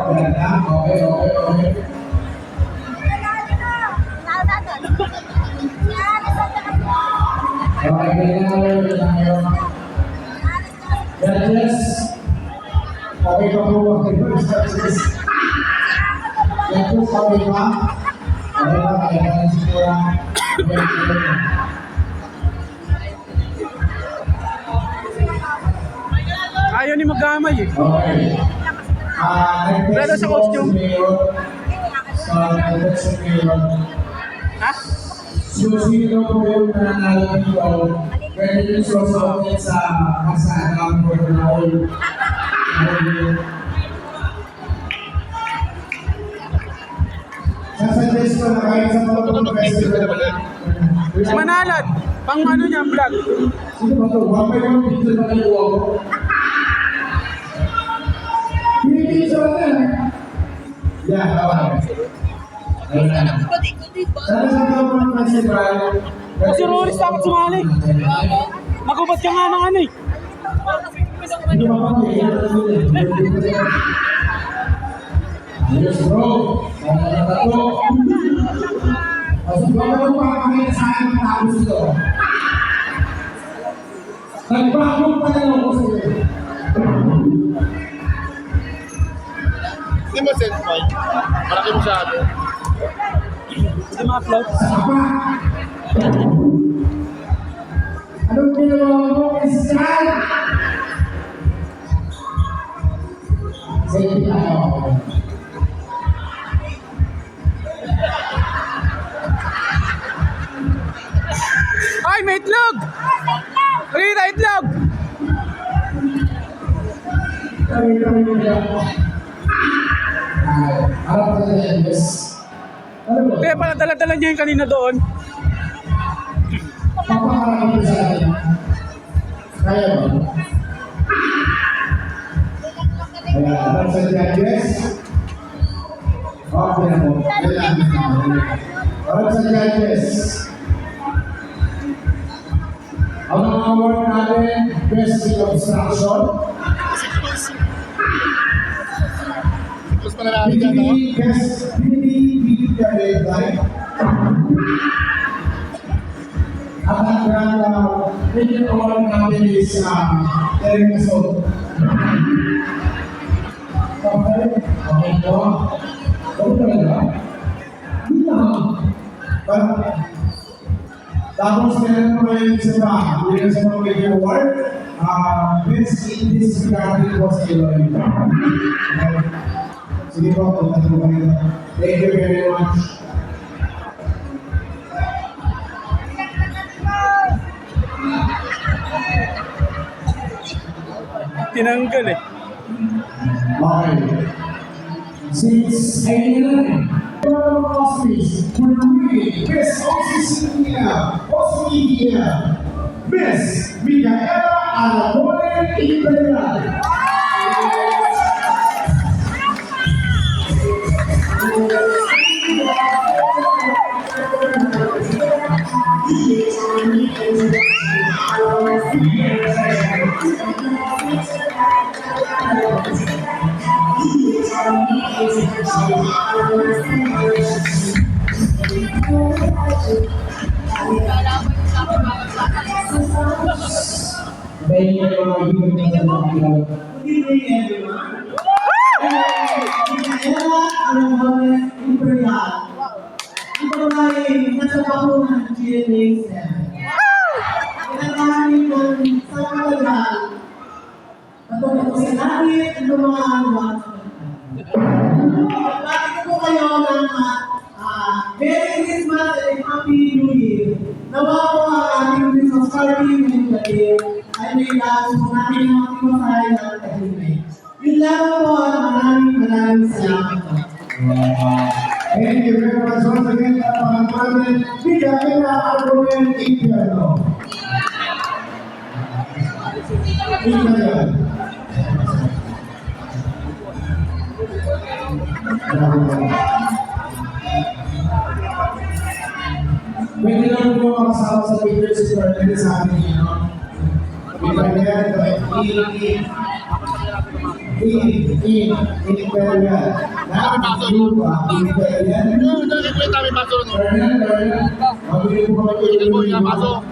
Yan lang. Okay, okay, okay. Okay, ganyan. Judges. Okay pa po. Okay po. Yan po, okay pa. Okay pa, kaya na sigura. Ayaw ni magkamay eh. Okay. Wala sa costume. Sa election ngayon. Ha? So, sino po yung nananalo dito? Pwede yung sosokin sa kasana for the whole. Sasuggest ko na kayo sa mga festival. Si Manalat. Pang ano niya, vlog. Sino ba ito? Wapay yung picture na kayo ako. Picture na yan. Yeah, tawag. Sana sa mga festival. Kasi Roris dapat sumali. Nagubat ka nga ng ano eh. Hindi ba pa yes, bro. Sana na ito. Kasi baka mo pakakita sa akin ng tapos ito. Nagbagong pa na ako sa iyo. Hindi mo send point. Malaki mo sa atin. Hindi ma-upload. Sapa. Anong ginawa mo, Christian? Sige na ako. Ay, may itlog! Rita, itlog! Kami nila. Harap ka na yan, yes. Ano ba? Kaya pala dala-dala niya yung kanina doon. Papakarami ko sa akin. Kaya ba? Ayan, harap sa judges. Okay na po. Harap sa judges. Ang mga award natin, Best in Obstruction. Tapos pa na namin dyan, no? Best PDB Red Light. At ang region award natin is Tereng Assault. Okay, okay po. Okay talaga? Hindi na. Tapos meron po yung isa pa, yung sa mga media award, Best in Disregarding was Eloy. Sige po, punta po kayo. Thank you very much. Tinanggal eh. Okay. Since ayun na rin, Office, Best Office Media, Best Micaela Alamore Imperial. Thank you very much. Good evening, everyone. Micaela Alamore Imperial. Ito ay nasa papunan ng GMA 7. Pinagkakaroon ng sa mga patungkol sa langit at mga anuan. Bakit ko kayo ng Merry Christmas and Happy New Year. Nawa po ang ating Christmas party ngayong gabi ay may lakas po namin ang tiwasay ng tahimay. Yun lang po at maraming salamat po. Thank you very much once again, President Micaela Alamore Imperial. Pwede lang po makasama sa pictures si President sa amin. May kanya, Imperial. Imperial. Dali ko yung tami paso nun. Mabili po kami Tingnan mo yung paso.